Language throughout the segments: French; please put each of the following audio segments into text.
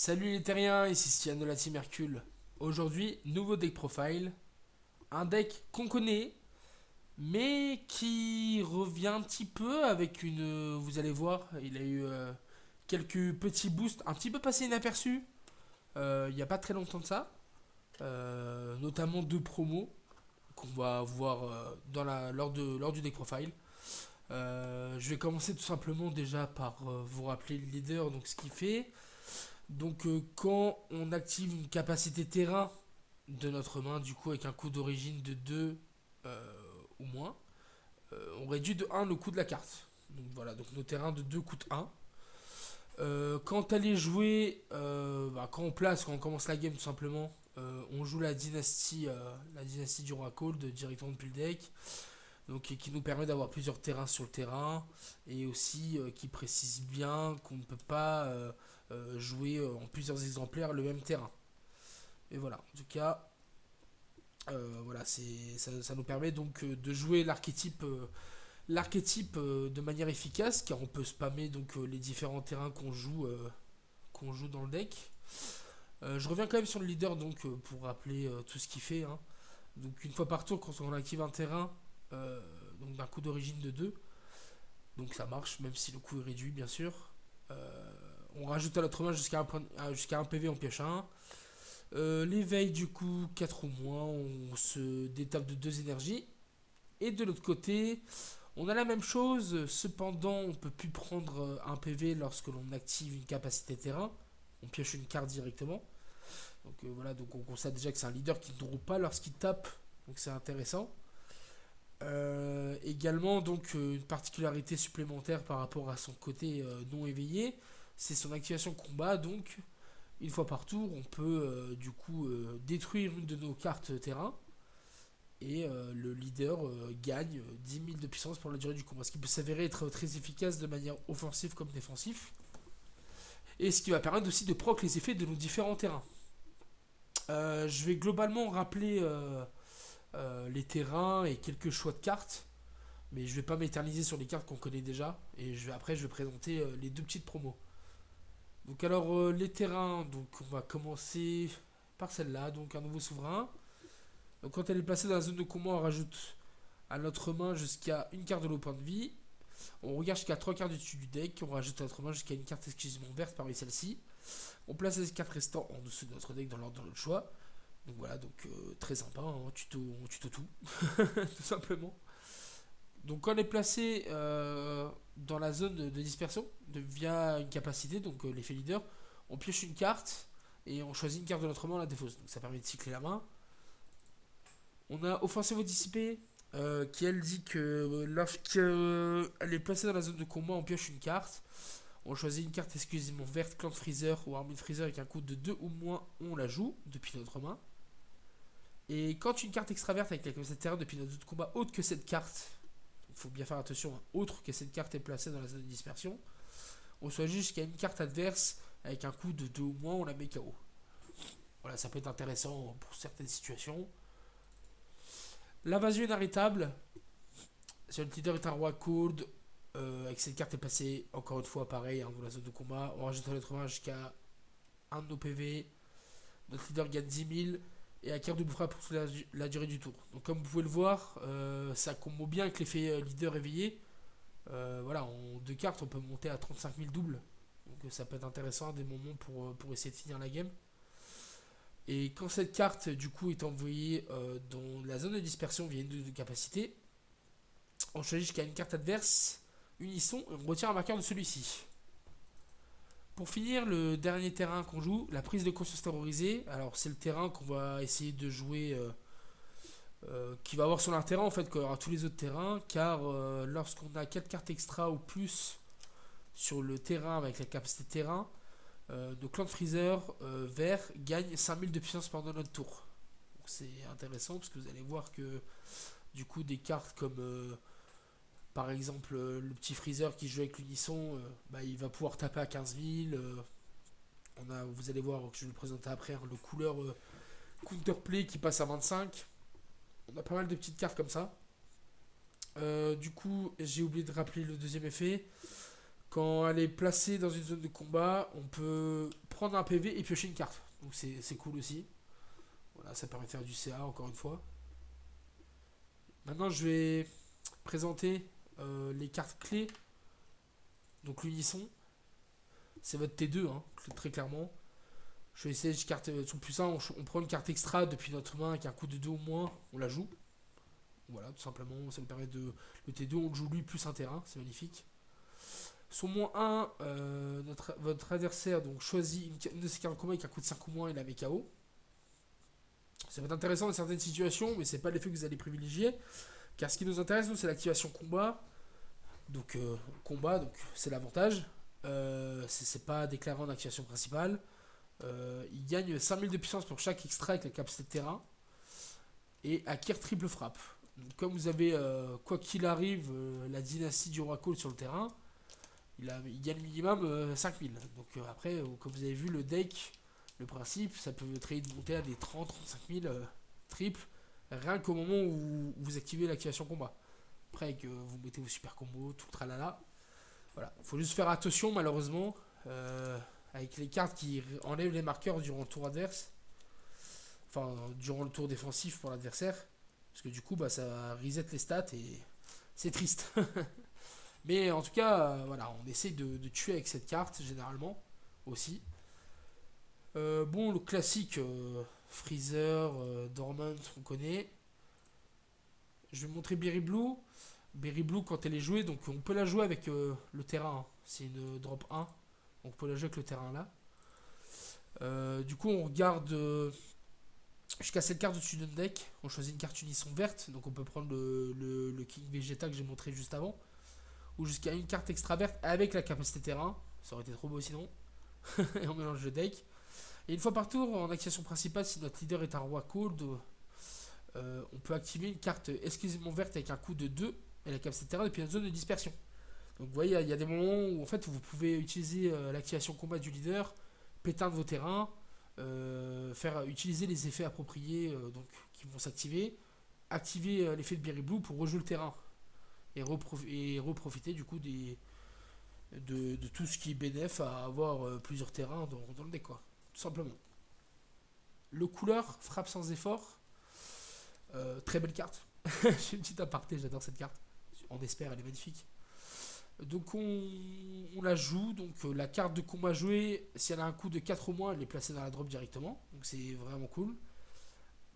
Salut les terriens, ici Stian de la Team Hercule. Aujourd'hui, nouveau deck profile. Un deck qu'on connaît, mais qui revient un petit peu avec une. Vous allez voir, il a eu quelques petits boosts, un petit peu passé inaperçus. Il n'y a pas très longtemps de ça. Notamment deux promos qu'on va voir lors du deck profile. Je vais commencer tout simplement déjà par vous rappeler le leader, donc ce qu'il fait. Donc quand on active une capacité terrain de notre main, du coup avec un coût d'origine de 2 ou moins, on réduit de 1 le coût de la carte. Donc voilà, donc nos terrains de 2 coûtent 1. Quand elle est jouée, quand on commence la game tout simplement, on joue la dynastie du roi Cold directement depuis le deck. Donc qui nous permet d'avoir plusieurs terrains sur le terrain et aussi qui précise bien qu'on ne peut pas jouer en plusieurs exemplaires le même terrain. Et voilà, en tout cas, voilà, ça nous permet donc de jouer l'archétype de manière efficace, car on peut spammer donc les différents terrains qu'on joue dans le deck. Je reviens quand même sur le leader donc pour rappeler tout ce qu'il fait, hein. Donc une fois par tour, quand on active un terrain, euh, donc d'un coût d'origine de 2, donc ça marche, même si le coût est réduit bien sûr. On rajoute à notre main jusqu'à un PV, on pioche un. L'éveil du coup 4 ou moins, on se détape de 2 énergies. Et de l'autre côté, on a la même chose, cependant on peut plus prendre un PV lorsque l'on active une capacité terrain. On pioche une carte directement. Donc voilà, donc on constate déjà que c'est un leader qui ne drop pas lorsqu'il tape, donc c'est intéressant. Également donc une particularité supplémentaire par rapport à son côté non éveillé, c'est son activation combat. Donc une fois par tour, on peut du coup détruire une de nos cartes terrain et le leader gagne 10 000 de puissance pour la durée du combat, ce qui peut s'avérer être très efficace de manière offensive comme défensif, et ce qui va permettre aussi de proc les effets de nos différents terrains. Je vais globalement rappeler les terrains et quelques choix de cartes, mais je vais pas m'éterniser sur les cartes qu'on connaît déjà, et après je vais présenter les deux petites promos. Donc alors les terrains, donc on va commencer par celle-là, donc un nouveau souverain. Donc quand elle est placée dans la zone de combat, on rajoute à notre main jusqu'à une carte de l'eau point de vie. On regarde jusqu'à 3 cartes du dessus du deck, on rajoute à notre main jusqu'à une carte exclusivement verte parmi celle-ci. On place les cartes restantes en dessous de notre deck dans l'ordre de notre choix. Donc voilà, donc très sympa, hein, on tuto tout, tout simplement. Donc quand on est placé dans la zone de dispersion, via une capacité, donc l'effet leader, on pioche une carte et on choisit une carte de notre main, on la défausse. Donc ça permet de cycler la main. On a Offensive Dissipé, qui elle dit que lorsqu'elle est placée dans la zone de combat, on pioche une carte. On choisit une carte exclusivement verte, Clan de Freezer ou Armée de Freezer avec un coût de 2 ou moins, on la joue depuis notre main. Et quand une carte extra verte avec la capacité de terrain depuis notre zone de combat autre que cette carte, il faut bien faire attention, hein, autre que cette carte est placée dans la zone de dispersion, on choisit jusqu'à une carte adverse avec un coût de 2 ou moins, on la met KO. Voilà, ça peut être intéressant pour certaines situations. L'invasion inarrêtable. Si le leader est un roi cold, avec cette carte est placée, encore une fois pareil, hein, dans la zone de combat, on rajoute à notre main jusqu'à 1 de nos PV. Notre leader gagne 10 000 et acquiert double frappe pour toute la durée du tour. Donc comme vous pouvez le voir, ça combo bien avec l'effet leader éveillé. Voilà, en 2 cartes, on peut monter à 35 000 doubles. Donc ça peut être intéressant à des moments pour essayer de finir la game. Et quand cette carte du coup est envoyée dans la zone de dispersion via une de capacité, on choisit jusqu'à une carte adverse, unisson, et on retire un marqueur de celui-ci. Pour finir, le dernier terrain qu'on joue, la prise de conscience terrorisée. Alors c'est le terrain qu'on va essayer de jouer, qui va avoir son intérêt en fait, qu'il y aura tous les autres terrains, car lorsqu'on a 4 cartes extra ou plus sur le terrain avec la capacité de terrain, nos clans de freezer vert gagnent 5000 de puissance pendant notre tour. Donc c'est intéressant parce que vous allez voir que du coup des cartes comme par exemple le petit freezer qui joue avec l'unisson, il va pouvoir taper à 15 000. Vous allez voir, je vais le présenter après, hein, le couleur counterplay qui passe à 25. On a pas mal de petites cartes comme ça. Du coup, j'ai oublié de rappeler le deuxième effet. Quand elle est placée dans une zone de combat, on peut prendre un PV et piocher une carte. Donc c'est cool aussi. Voilà, ça permet de faire du CA encore une fois. Maintenant, je vais présenter les cartes clés. Donc l'unisson, c'est votre T2, hein, très clairement. Je vais essayer de carte son plus 1. On prend une carte extra depuis notre main avec un coût de 2 ou moins, on la joue. Voilà, tout simplement, ça nous permet de... Le T2, on le joue lui plus un terrain, c'est magnifique. Son moins 1, votre adversaire donc choisit une de ses cartes de combat avec un coût de 5 ou moins et la met KO. Ça va être intéressant dans certaines situations, mais c'est pas l'effet que vous allez privilégier. Car ce qui nous intéresse, nous, c'est l'activation combat. Donc, combat, donc c'est l'avantage. C'est pas déclaré en activation principale. Il gagne 5000 de puissance pour chaque extra avec la capacité de terrain. Et acquiert triple frappe. Donc, comme vous avez, quoi qu'il arrive, la dynastie du roi Cole sur le terrain, il gagne minimum 5000. Donc après, comme vous avez vu, le deck, le principe, ça peut très vite monter à des 30-35 000 triples, rien qu'au moment où vous activez l'activation combat. Après, que vous mettez vos super combos, tout le tralala. Voilà, faut juste faire attention, malheureusement, avec les cartes qui enlèvent les marqueurs durant le tour adverse. Enfin, durant le tour défensif pour l'adversaire. Parce que du coup, bah, ça reset les stats et c'est triste. Mais en tout cas, voilà, on essaye de tuer avec cette carte, généralement, aussi. Bon, le classique, Freezer, Dormant, on connaît. Je vais montrer Berry Blue. Berry Blue, quand elle est jouée, donc on peut la jouer avec le terrain. Hein. C'est une drop 1. Donc on peut la jouer avec le terrain là. Du coup, on regarde jusqu'à cette carte au-dessus d'un deck. On choisit une carte unisson verte. Donc on peut prendre le King Vegeta que j'ai montré juste avant. Ou jusqu'à une carte extra verte avec la capacité terrain. Ça aurait été trop beau sinon. Et on mélange le deck. Et une fois par tour, en activation principale, si notre leader est un roi cold, on peut activer une carte exclusivement verte avec un coût de 2 et la capacité terrain depuis une zone de dispersion. Donc vous voyez, il y a des moments où en fait vous pouvez utiliser l'activation combat du leader, péteindre vos terrains, faire utiliser les effets appropriés donc, qui vont s'activer, activer l'effet de Berry Blue pour rejouer le terrain et reprofiter du coup de tout ce qui est bénéf à avoir plusieurs terrains dans le deck quoi, tout simplement. Le couleur frappe sans effort, très belle carte. J'ai une petite aparté, j'adore cette carte. On espère, elle est magnifique. Donc on la joue, donc la carte de combat jouée, si elle a un coût de 4 ou moins, elle est placée dans la drop directement, donc c'est vraiment cool.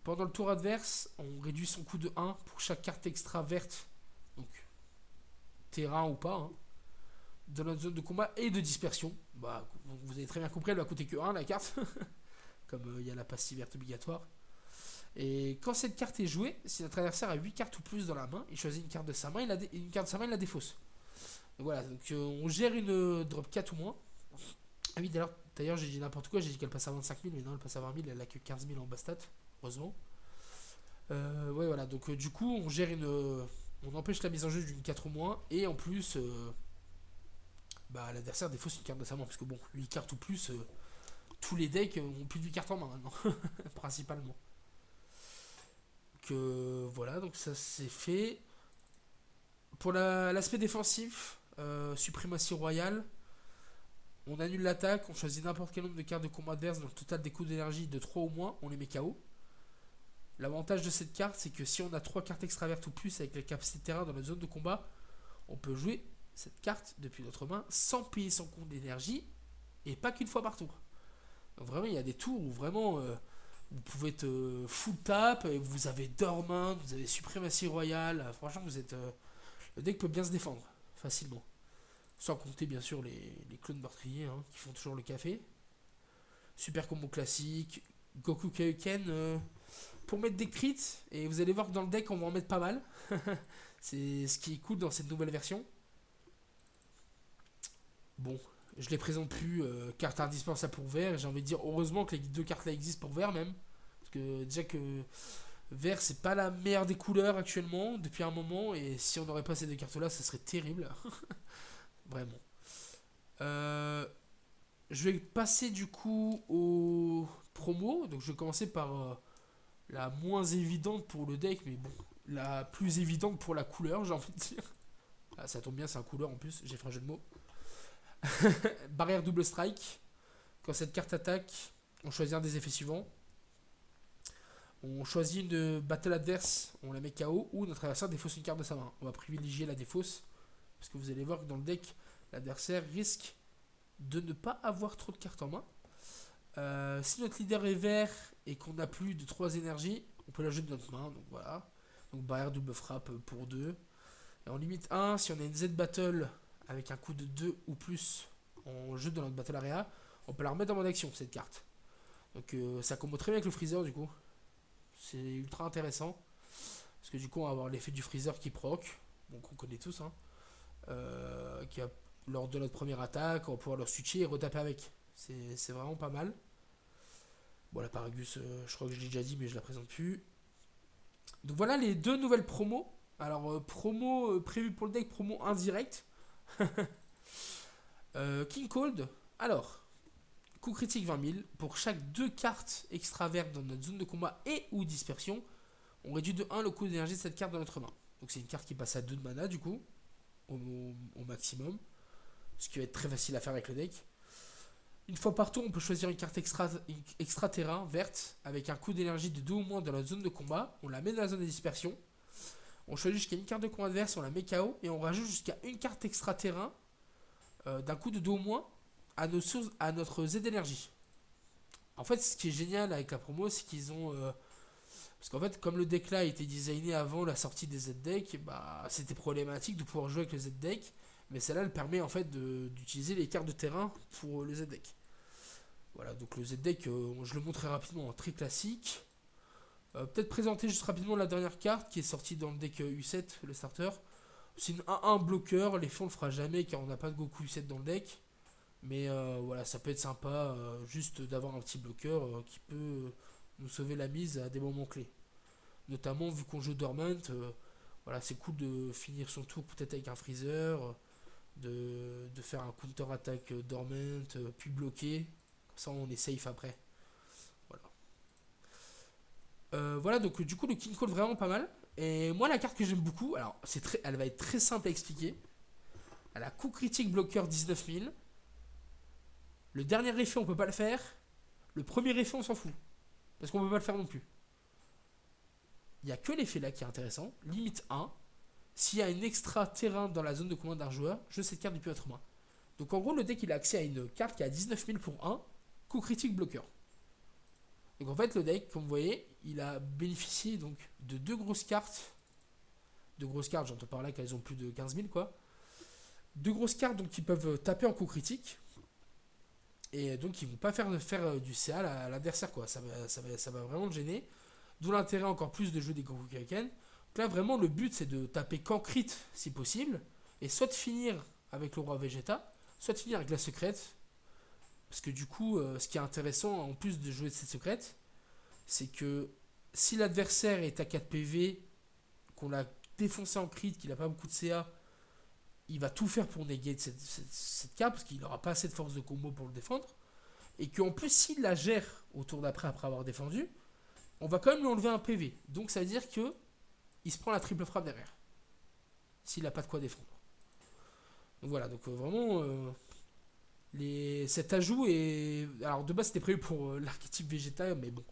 Pendant le tour adverse, on réduit son coût de 1 pour chaque carte extra verte, donc terrain ou pas, hein, dans notre zone de combat et de dispersion. Bah, vous avez très bien compris, elle va coûter que 1 la carte, comme il y a la passive verte obligatoire. Et quand cette carte est jouée, si notre adversaire a 8 cartes ou plus dans la main, il choisit une carte de sa main, une carte de sa main, il la défausse. Donc voilà, donc on gère une drop 4 ou moins. Ah oui, d'ailleurs j'ai dit n'importe quoi, j'ai dit qu'elle passe à 25 000, mais non, elle passe à 20 000, elle a que 15 000 en bas stat, heureusement. Ouais, voilà, donc du coup, on gère on empêche la mise en jeu d'une 4 ou moins, et en plus, bah, l'adversaire défausse une carte de sa main, parce que bon, 8 cartes ou plus, tous les decks ont plus de 8 cartes en main maintenant, principalement. Voilà, donc ça c'est fait. Pour l'aspect défensif, suprématie royale, on annule l'attaque, on choisit n'importe quel nombre de cartes de combat adverse dans le total des coûts d'énergie de 3 ou moins, on les met KO. L'avantage de cette carte, c'est que si on a 3 cartes extravertes ou plus avec la capacité de terrain dans notre zone de combat, on peut jouer cette carte depuis notre main sans payer son compte d'énergie et pas qu'une fois par tour. Donc vraiment, il y a des tours où vraiment vous pouvez être full tap, et vous avez Dormant, vous avez suprématie royale, franchement, le deck peut bien se défendre facilement. Sans compter bien sûr les clones meurtriers hein, qui font toujours le café. Super combo classique, Goku Kaioken pour mettre des crits, et vous allez voir que dans le deck on va en mettre pas mal. C'est ce qui est cool dans cette nouvelle version. Bon, je les présente plus, carte indispensable pour vert, j'ai envie de dire heureusement que les deux cartes là existent pour vert même. Parce que déjà que vert c'est pas la meilleure des couleurs actuellement depuis un moment, et si on n'aurait pas ces deux cartes là ça serait terrible. Vraiment. Je vais passer du coup aux promos. Donc je vais commencer par la moins évidente pour le deck, mais bon, la plus évidente pour la couleur, j'ai envie de dire. Ah, ça tombe bien, c'est un couleur en plus, j'ai fait un jeu de mots. Barrière double strike. Quand cette carte attaque, on choisit un des effets suivants. On choisit une battle adverse, on la met KO, ou notre adversaire défausse une carte de sa main. On va privilégier la défausse, parce que vous allez voir que dans le deck, l'adversaire risque de ne pas avoir trop de cartes en main. Si notre leader est vert et qu'on a plus de 3 énergies, on peut la jouer de notre main, donc voilà. Donc barrière double frappe pour 2. Et en limite 1, si on a une Z battle avec un coût de 2 ou plus, on joue dans notre battle area, on peut la remettre en mode action cette carte. Donc ça combo très bien avec le freezer du coup. C'est ultra intéressant. Parce que du coup on va avoir l'effet du freezer qui proc. Donc on connaît tous. Hein, qui a, lors de notre première attaque, on va pouvoir le switcher et retaper avec. C'est vraiment pas mal. Bon la Paragus, je crois que je l'ai déjà dit mais je la présente plus. Donc voilà les deux nouvelles promos. Alors promo prévu pour le deck, promo indirect. King Cold. Alors, coup critique 20 000. Pour chaque 2 cartes extra vertes dans notre zone de combat et ou dispersion, on réduit de 1 le coût d'énergie de cette carte dans notre main. Donc c'est une carte qui passe à 2 de mana du coup, au maximum. Ce qui va être très facile à faire avec le deck. Une fois par tour, on peut choisir une carte extra terrain verte avec un coût d'énergie de 2 ou moins dans la zone de combat. On la met dans la zone de dispersion. On choisit jusqu'à une carte de combat adverse, on la met KO et on rajoute jusqu'à une carte extra terrain d'un coup de 2 ou moins à notre Z d'énergie. En fait, ce qui est génial avec la promo, c'est qu'ils ont. Parce qu'en fait, comme le deck là a été designé avant la sortie des Z-Deck, bah, c'était problématique de pouvoir jouer avec le Z-Deck. Mais celle-là, elle permet en fait d'utiliser les cartes de terrain pour le Z-Deck. Voilà, donc le Z-Deck, je le montrerai rapidement, très classique. Peut-être présenter juste rapidement la dernière carte qui est sortie dans le deck U7, le starter. C'est une 1-1 bloqueur, les fonds on le fera jamais car on n'a pas de Goku U7 dans le deck. Mais voilà, ça peut être sympa juste d'avoir un petit bloqueur qui peut nous sauver la mise à des moments clés. Notamment vu qu'on joue Dormant, voilà, c'est cool de finir son tour peut-être avec un freezer, de faire un counter-attaque Dormant, puis bloquer. Comme ça on est safe après. Voilà. Voilà, donc du coup le King Cole vraiment pas mal. Et moi la carte que j'aime beaucoup, alors elle va être très simple à expliquer. Elle a coup critique bloqueur 19 000. Le dernier effet on peut pas le faire. Le premier effet on s'en fout. Parce qu'on peut pas le faire non plus. Il n'y a que l'effet là qui est intéressant. Limite 1. S'il y a une extra terrain dans la zone de combat d'un joueur, je cette carte depuis votre main. Donc en gros le deck il a accès à une carte qui a 19 000 pour 1. Coup critique bloqueur. Donc en fait le deck, comme vous voyez, il a bénéficié donc de 2 grosses cartes. 2 grosses cartes, j'entends par là qu'elles ont plus de 15 000 quoi. 2 grosses cartes donc qui peuvent taper en coup critique. Et donc ils vont pas faire du CA à l'adversaire quoi. Ça va vraiment le gêner. D'où l'intérêt encore plus de jouer des Goku Kaioken. Donc là vraiment le but c'est de taper qu'en crit si possible. Et soit de finir avec le roi Vegeta, soit de finir avec la secrète. Parce que du coup, ce qui est intéressant, en plus de jouer de cette secrète, c'est que si l'adversaire est à 4 PV, qu'on l'a défoncé en crit, qu'il n'a pas beaucoup de CA, il va tout faire pour néguer cette carte, parce qu'il n'aura pas assez de force de combo pour le défendre. Et qu'en plus, s'il la gère au tour d'après, après avoir défendu, on va quand même lui enlever un PV. Donc ça veut dire que il se prend la triple frappe derrière. S'il n'a pas de quoi défendre. Donc voilà, donc vraiment... cet ajout est. Alors de base c'était prévu pour l'archétype Vegeta, mais bon,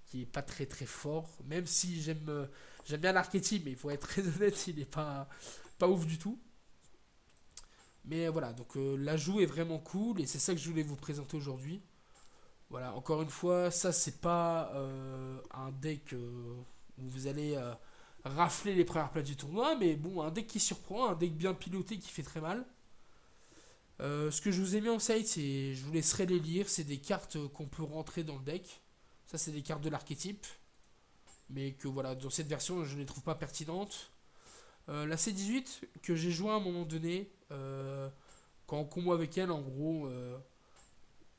qui est pas très très fort. Même si j'aime bien l'archétype, mais il faut être très honnête, il est pas ouf du tout. Mais voilà, donc l'ajout est vraiment cool et c'est ça que je voulais vous présenter aujourd'hui. Voilà, encore une fois, ça c'est pas un deck où vous allez rafler les premières places du tournoi, mais bon, un deck qui surprend, un deck bien piloté qui fait très mal. Ce que je vous ai mis en site, c'est, je vous laisserai les lire, c'est des cartes qu'on peut rentrer dans le deck. Ça, c'est des cartes de l'archétype, mais que voilà, dans cette version, je ne les trouve pas pertinentes. La C18 que j'ai joué à un moment donné, quand on combo avec elle, en gros,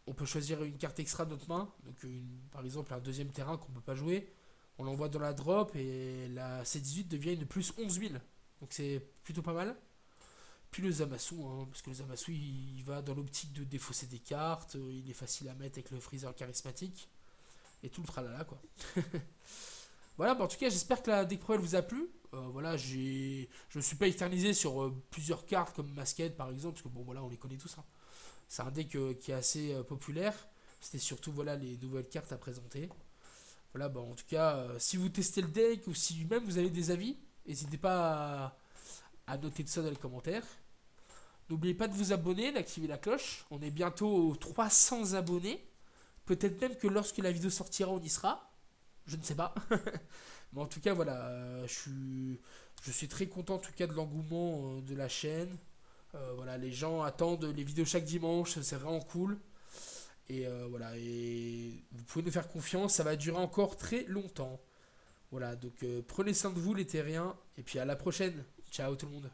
on peut choisir une carte extra de notre main, donc par exemple un deuxième terrain qu'on ne peut pas jouer. On l'envoie dans la drop et la C18 devient une plus 11 000, donc c'est plutôt pas mal. Puis le Zamasu, hein, parce que le Zamasu il va dans l'optique de défausser des cartes, il est facile à mettre avec le freezer charismatique, et tout le tralala quoi. Voilà, bah en tout cas j'espère que la deck pro elle vous a plu. Voilà, je ne suis pas éternisé sur plusieurs cartes comme Masked par exemple, parce que bon voilà on les connaît tous. Hein. C'est un deck qui est assez populaire. C'était surtout voilà, les nouvelles cartes à présenter. Voilà, bah, en tout cas, si vous testez le deck ou si même vous avez des avis, n'hésitez pas à noter tout ça dans les commentaires. N'oubliez pas de vous abonner, d'activer la cloche. On est bientôt aux 300 abonnés. Peut-être même que lorsque la vidéo sortira, on y sera. Je ne sais pas. Mais en tout cas, voilà, je suis très content en tout cas de l'engouement de la chaîne. Voilà, les gens attendent les vidéos chaque dimanche, c'est vraiment cool. Et voilà, et vous pouvez nous faire confiance, ça va durer encore très longtemps. Voilà, donc prenez soin de vous les terriens, et puis à la prochaine. Ciao tout le monde.